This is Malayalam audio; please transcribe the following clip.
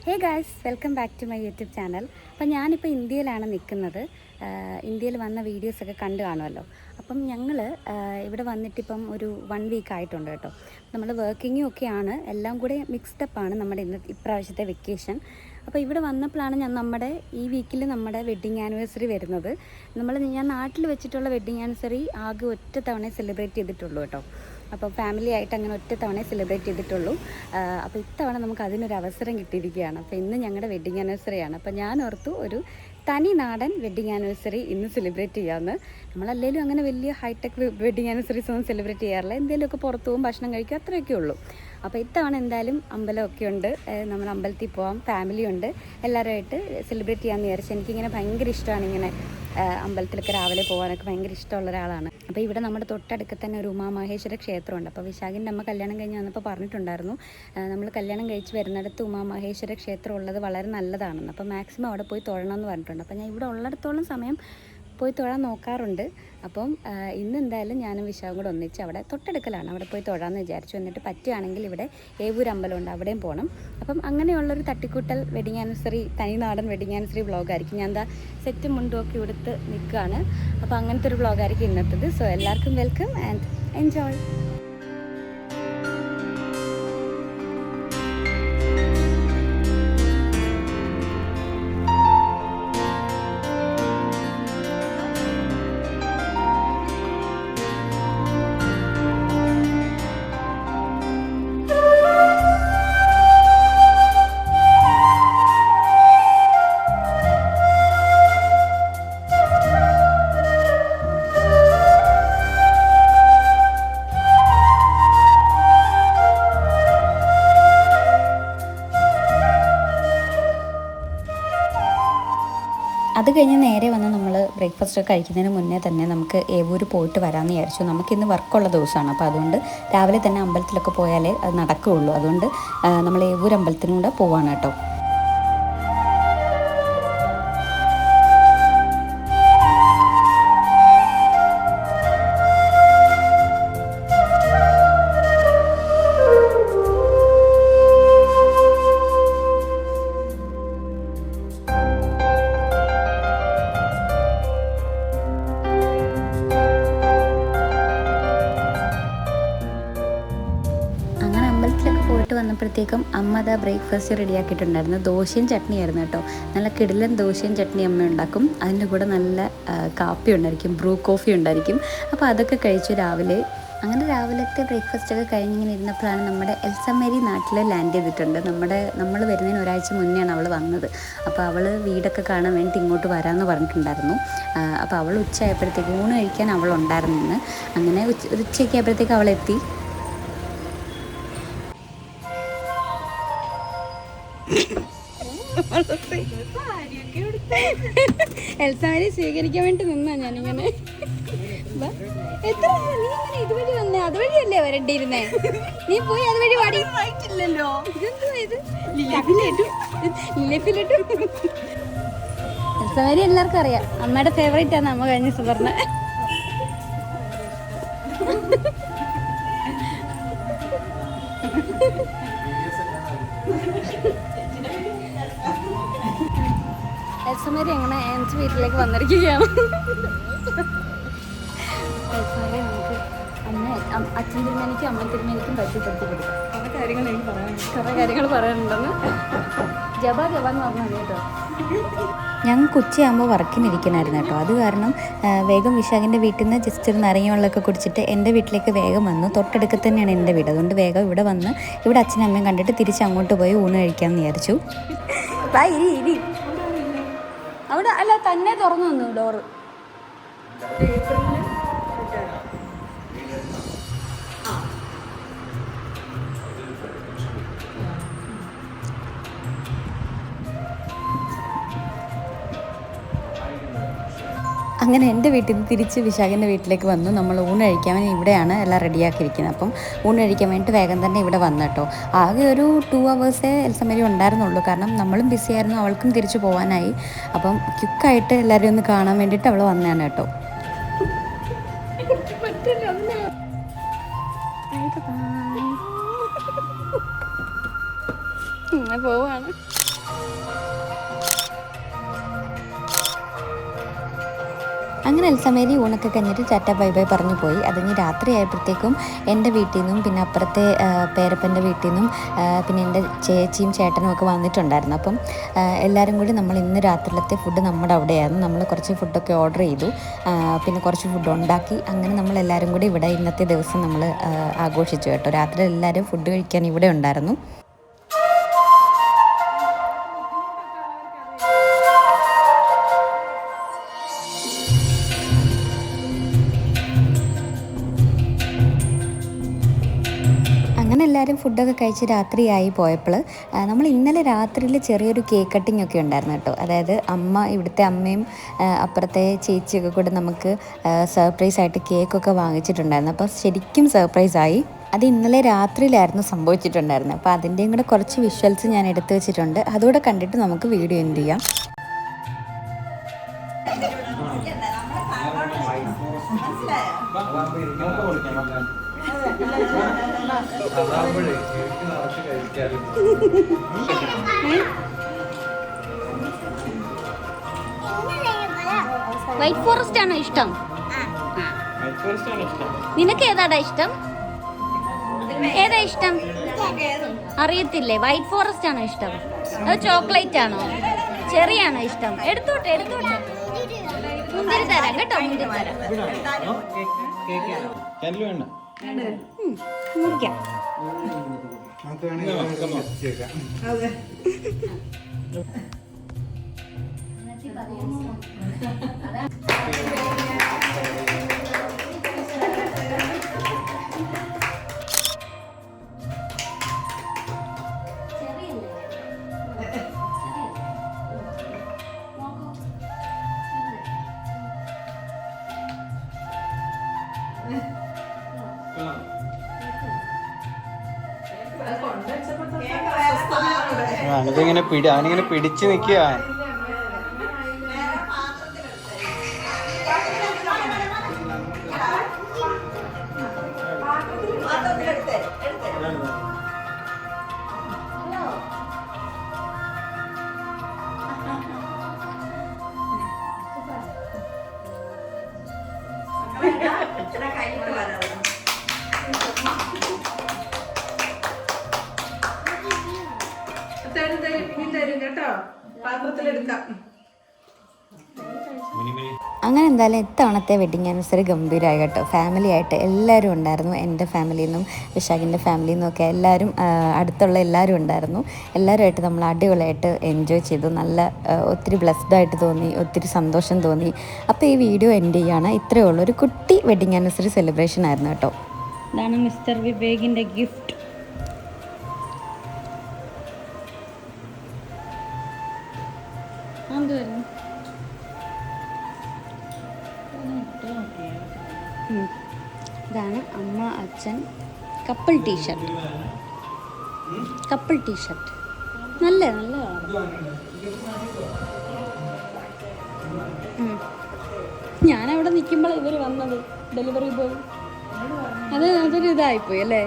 Hey guys, welcome back to my YouTube channel. അപ്പോൾ ഞാനിപ്പോൾ ഇന്ത്യയിലാണ് നിൽക്കുന്നത്. ഇന്ത്യയിൽ വന്ന വീഡിയോസൊക്കെ കണ്ടു കാണുമല്ലോ. അപ്പം ഞങ്ങൾ ഇവിടെ വന്നിട്ടിപ്പം ഒരു 1 വീക്ക് ആയിട്ടുണ്ട് കേട്ടോ. നമ്മൾ വർക്കിങ്ങും ഒക്കെയാണ്, എല്ലാം കൂടെ മിക്സ്ഡപ്പാണ് നമ്മുടെ ഇപ്രാവശ്യത്തെ വെക്കേഷൻ. അപ്പോൾ ഇവിടെ വന്നപ്പോഴാണ് ഈ വീക്കിൽ നമ്മുടെ വെഡ്ഡിങ് ആനിവേഴ്സറി വരുന്നത്. ഞാൻ നാട്ടിൽ വെച്ചിട്ടുള്ള വെഡ്ഡിങ് ആനിവേഴ്സറി ആകെ ഒറ്റ തവണ സെലിബ്രേറ്റ് ചെയ്തിട്ടുള്ളൂ കേട്ടോ. അപ്പോൾ ഫാമിലി ആയിട്ട് അങ്ങനെ ഒറ്റ തവണ സെലിബ്രേറ്റ് ചെയ്തിട്ടുള്ളൂ. അപ്പോൾ ഇത്തവണ നമുക്ക് അതിനൊരു അവസരം കിട്ടിയിരിക്കുകയാണ്. അപ്പോൾ ഇന്ന് ഞങ്ങളുടെ വെഡ്ഡിങ് ആനിവേഴ്സറിയാണ്. അപ്പോൾ ഞാൻ ഓർത്തു ഒരു തനി നാടൻ വെഡ്ഡിങ് ആനിവേഴ്സറി ഇന്ന് സെലിബ്രേറ്റ് ചെയ്യാമെന്ന്. നമ്മളല്ലെങ്കിലും അങ്ങനെ വലിയ ഹൈടെക് വെഡ്ഡിങ് ആനിവേഴ്സറീസ് ഒന്നും സെലിബ്രേറ്റ് ചെയ്യാറില്ല. എന്തെങ്കിലുമൊക്കെ പുറത്തു പോകും, ഭക്ഷണം കഴിക്കും, അത്രയൊക്കെ ഉള്ളൂ. അപ്പോൾ ഇത്തവണ എന്തായാലും അമ്പലമൊക്കെ ഉണ്ട്, നമ്മൾ അമ്പലത്തിൽ പോകാം, ഫാമിലി ഉണ്ട്, എല്ലാവരുമായിട്ട് സെലിബ്രേറ്റ് ചെയ്യാമെന്ന് വിചാരിച്ചു. എനിക്കിങ്ങനെ ഭയങ്കര ഇഷ്ടമാണ് ഇങ്ങനെ അമ്പലത്തിലൊക്കെ രാവിലെ പോകാനൊക്കെ ഭയങ്കര ഇഷ്ടമുള്ള ഒരാളാണ്. അപ്പോൾ ഇവിടെ നമ്മുടെ തൊട്ടടുത്ത് തന്നെ ഒരു ഉമാമഹേശ്വര ക്ഷേത്രമുണ്ട്. അപ്പോൾ വിശാഖിൻ്റെ അമ്മ കല്യാണം കഴിഞ്ഞ് വന്നപ്പോൾ പറഞ്ഞിട്ടുണ്ടായിരുന്നു, നമ്മൾ കല്യാണം കഴിച്ച് വരുന്നിടത്ത് ഉമാമഹേശ്വര ക്ഷേത്രം ഉള്ളത് വളരെ നല്ലതാണെന്ന്. അപ്പോൾ മാക്സിമം അവിടെ പോയി തൊഴണമെന്ന് പറഞ്ഞിട്ടുണ്ട്. അപ്പോൾ ഞാൻ ഇവിടെ ഉള്ളിടത്തോളം സമയം പോയി തൊഴാൻ നോക്കാറുണ്ട്. അപ്പം ഇന്ന് എന്തായാലും ഞാനും വിശാഖും കൂടെ ഒന്നിച്ച് അവിടെ തൊട്ടടുക്കലാണ്, അവിടെ പോയി തൊഴാമെന്ന് വിചാരിച്ചു. എന്നിട്ട് പറ്റുകയാണെങ്കിൽ ഇവിടെ ഏവൂർ അമ്പലമുണ്ട്, അവിടെയും പോകണം. അപ്പം അങ്ങനെയുള്ളൊരു തട്ടിക്കൂട്ടൽ വെഡിങ് ആനിവേഴ്സറി, തനിനാടൻ വെഡിങ് ആനിവേഴ്സറി വ്ളോഗായിരിക്കും. ഞാൻ എന്താ സെറ്റും മുണ്ടും ഒക്കെ എടുത്ത് നിൽക്കുകയാണ്. അപ്പോൾ അങ്ങനത്തെ ഒരു വ്ളോഗായിരിക്കും ഇന്നത്തത്. സോ എല്ലാവർക്കും വെൽക്കം ആൻഡ് എൻജോയ്. അത് കഴിഞ്ഞ് നേരെ വന്ന് നമ്മൾ ബ്രേക്ക്ഫാസ്റ്റ് കഴിക്കുന്നതിന് മുന്നേ തന്നെ നമുക്ക് ഏവൂർ പോയിട്ട് വരാമെന്ന് വിചാരിച്ചു. നമുക്കിന്ന് വർക്കുള്ള ദിവസമാണ്. അപ്പോൾ അതുകൊണ്ട് രാവിലെ തന്നെ അമ്പലത്തിലൊക്കെ പോയാലേ അത് നടക്കുകയുള്ളൂ. അതുകൊണ്ട് നമ്മൾ ഏവൂർ അമ്പലത്തിനും കൂടെ പോവാണ് കേട്ടോ. വന്നപ്പോഴത്തേക്കും അമ്മ അതാ ബ്രേക്ക്ഫാസ്റ്റ് റെഡിയാക്കിയിട്ടുണ്ടായിരുന്നു. ദോശയും ചട്നിയായിരുന്നു കേട്ടോ. നല്ല കിടിലൻ ദോശയും ചട്നി അമ്മ ഉണ്ടാക്കും. അതിൻ്റെ കൂടെ നല്ല കാപ്പി ഉണ്ടായിരിക്കും, ബ്രൂ കോഫി ഉണ്ടായിരിക്കും. അപ്പോൾ അതൊക്കെ കഴിച്ചു രാവിലെ. അങ്ങനെ രാവിലത്തെ ബ്രേക്ക്ഫാസ്റ്റൊക്കെ കഴിഞ്ഞിങ്ങനെ ഇരുന്നപ്പോഴാണ് നമ്മുടെ എൽസമേരി നാട്ടിൽ ലാൻഡ് ചെയ്തിട്ടുണ്ട്. നമ്മൾ വരുന്നതിന് ഒരാഴ്ച മുന്നെയാണ് അവൾ വന്നത്. അപ്പോൾ അവൾ വീടൊക്കെ കാണാൻ വേണ്ടി ഇങ്ങോട്ട് വരാമെന്ന് പറഞ്ഞിട്ടുണ്ടായിരുന്നു. അപ്പോൾ അവൾ ഉച്ചയായപ്പോഴത്തേക്ക് ഊണ് കഴിക്കാൻ അവളുണ്ടായിരുന്നു. അങ്ങനെ ഉച്ചയൊക്കെ ആയപ്പോഴത്തേക്ക് അവളെത്തി. എൽസാരി സ്വീകരിക്കാൻ വേണ്ടി നിന്നാ ഞാനിങ്ങനെ. എത്ര നീ അങ്ങനെ ഇതുവഴി വന്നേ? അതുവഴിയല്ലേ വരണ്ടിയിരുന്നേ? നീ പോയി അതുവഴി പാടിയില്ലല്ലോ. എൽസാരി എല്ലാവർക്കും അറിയാം, അമ്മയുടെ ഫേവറേറ്റ് ആണ് അമ്മ കഴിഞ്ഞ ദിവസം പറഞ്ഞ. എൽസമേരി അങ്ങനെ എൻ്റെ വീട്ടിലേക്ക് വന്നിരിക്കുകയാണ്. എൽസമേരി നമുക്ക് അച്ഛൻ തിരുമേനിക്കും അമ്മ തിരുമേനിക്കും പരിചയപ്പെടുത്തി കൊടുക്കാം. കുറേ കാര്യങ്ങൾ പറയാനുണ്ടെന്ന്. ജബ എന്ന് പറഞ്ഞാൽ കേട്ടോ. ഞങ്ങൾക്ക് ഉച്ചയാകുമ്പോൾ വർക്കിനിരിക്കണമായിരുന്നു കേട്ടോ. അത് കാരണം വേഗം വിശാഖിൻ്റെ വീട്ടിൽ നിന്ന് ജസ്റ്റ് ഒരു നാരങ്ങ കുടിച്ചിട്ട് എൻ്റെ വീട്ടിലേക്ക് വേഗം വന്നു. തൊട്ടടുക്കത്ത് തന്നെയാണ് എൻ്റെ വീട്. അതുകൊണ്ട് വേഗം ഇവിടെ വന്ന് ഇവിടെ അച്ഛനും അമ്മയും കണ്ടിട്ട് തിരിച്ച് അങ്ങോട്ട് പോയി ഊണ് കഴിക്കാമെന്ന് വിചാരിച്ചു. ഇരി അവിടെ അല്ല, തന്നെ തുറന്നു വന്നു ഡോറ്. അങ്ങനെ എൻ്റെ വീട്ടിൽ നിന്ന് തിരിച്ച് വിശാഖിൻ്റെ വീട്ടിലേക്ക് വന്നു. നമ്മൾ ഊണ് കഴിക്കാൻ വേണ്ടി ഇവിടെയാണ് എല്ലാം റെഡിയാക്കിയിരിക്കുന്നത്. അപ്പം ഊണ് കഴിക്കാൻ വേണ്ടിയിട്ട് വേഗം തന്നെ ഇവിടെ വന്നു കേട്ടോ. ആകെ ഒരു 2 hours എൽസമേരി ഉണ്ടായിരുന്നുള്ളൂ. കാരണം നമ്മളും ബിസി ആയിരുന്നു, അവൾക്കും തിരിച്ചു പോകാനായി. അപ്പം ക്വിക്കായിട്ട് എല്ലാവരും ഒന്ന് കാണാൻ വേണ്ടിയിട്ട് അവൾ വന്നതാണ് കേട്ടോ. പോവാണ്. അങ്ങനെ അൽസമേരി ഊണൊക്കെ കഴിഞ്ഞിട്ട് ടാറ്റ ബൈ ബൈ പറഞ്ഞു പോയി. അതിന് രാത്രിയായപ്പോഴത്തേക്കും എൻ്റെ വീട്ടിൽ നിന്നും പിന്നെ അപ്പുറത്തെ പേരപ്പൻ്റെ വീട്ടിൽ നിന്നും പിന്നെ എൻ്റെ ചേച്ചിയും ചേട്ടനും ഒക്കെ വന്നിട്ടുണ്ടായിരുന്നു. അപ്പം എല്ലാവരും കൂടി നമ്മൾ ഇന്ന് രാത്രിയിലത്തെ ഫുഡ് നമ്മുടെ അവിടെയായിരുന്നു. നമ്മൾ കുറച്ച് ഫുഡൊക്കെ ഓർഡർ ചെയ്തു, പിന്നെ കുറച്ച് ഫുഡ് ഉണ്ടാക്കി. അങ്ങനെ നമ്മളെല്ലാവരും കൂടി ഇവിടെ ഇന്നത്തെ ദിവസം നമ്മൾ ആഘോഷിച്ചു കേട്ടോ. രാത്രി എല്ലാവരും ഫുഡ് കഴിക്കാൻ ഇവിടെ ഉണ്ടായിരുന്നു. അങ്ങനെ എല്ലാവരും ഫുഡൊക്കെ കഴിച്ച് രാത്രിയായി പോയപ്പോൾ നമ്മൾ ഇന്നലെ രാത്രിയിൽ ചെറിയൊരു കേക്ക് കട്ടിംഗ് ഒക്കെ ഉണ്ടായിരുന്നു കേട്ടോ. അതായത് ഇവിടുത്തെ അമ്മയും അപ്പുറത്തെ ചേച്ചിയൊക്കെ കൂടെ നമുക്ക് സർപ്രൈസായിട്ട് കേക്കൊക്കെ വാങ്ങിച്ചിട്ടുണ്ടായിരുന്നു. അപ്പോൾ ശരിക്കും സർപ്രൈസായി. അത് ഇന്നലെ രാത്രിയിലായിരുന്നു സംഭവിച്ചിട്ടുണ്ടായിരുന്നത്. അപ്പോൾ അതിൻ്റെയും കൂടെ കുറച്ച് വിഷ്വൽസ് ഞാൻ എടുത്തു വെച്ചിട്ടുണ്ട്. അതുകൂടെ കണ്ടിട്ട് നമുക്ക് വീഡിയോ എൻഡ് ചെയ്യാം. വൈറ്റ് ഫോറസ്റ്റ് ആണോ ഇഷ്ടം? നിനക്ക് ഏതാടാ ഇഷ്ടം? ഏതാ ഇഷ്ടം അറിയത്തില്ലേ? വൈറ്റ് ഫോറസ്റ്റ് ആണോ ഇഷ്ടം? അത് ചോക്ലേറ്റ് ആണോ? ചെറി ആണോ ഇഷ്ടം? എടുത്തോട്ടെ മുന്തിരി തരാം കേട്ടോ. മുന്തിരി തരാം. മുറിക്കാം. അവനിങ്ങനെ പിടിച്ചു നിൽക്കുക. അങ്ങനെ എന്തായാലും ഇത്തവണത്തെ വെഡിങ് ആനിവേഴ്സറി ഗംഭീരമായി കേട്ടോ. ഫാമിലി ആയിട്ട് എല്ലാവരും ഉണ്ടായിരുന്നു. എൻ്റെ ഫാമിലിയിൽ നിന്നും വിശാഖിൻ്റെ ഫാമിലിയിൽ നിന്നൊക്കെ എല്ലാവരും, അടുത്തുള്ള എല്ലാവരും ഉണ്ടായിരുന്നു. എല്ലാവരുമായിട്ട് നമ്മൾ അടിപൊളിയായിട്ട് എൻജോയ് ചെയ്തു. നല്ല ഒത്തിരി ബ്ലെസ്ഡായിട്ട് തോന്നി, ഒത്തിരി സന്തോഷം തോന്നി. അപ്പോൾ ഈ വീഡിയോ എൻഡ് ചെയ്യുകയാണ്. ഇത്രയേ ഉള്ളൂ. ഒരു കുട്ടി വെഡിങ് ആനിവേഴ്സറി സെലിബ്രേഷൻ ആയിരുന്നു കേട്ടോ. ഇതാണ് മിസ്റ്റർ വിവേകിൻ്റെ ഗിഫ്റ്റ്. ഇതാണ് അമ്മ അച്ഛൻ കപ്പിൾ ടീഷർട്ട്. നല്ല ഞാനവിടെ നിൽക്കുമ്പോൾ ഇവർ വന്നത് ഡെലിവറി ബോയ്. അതൊരു ഇതായിപ്പോയി അല്ലേ?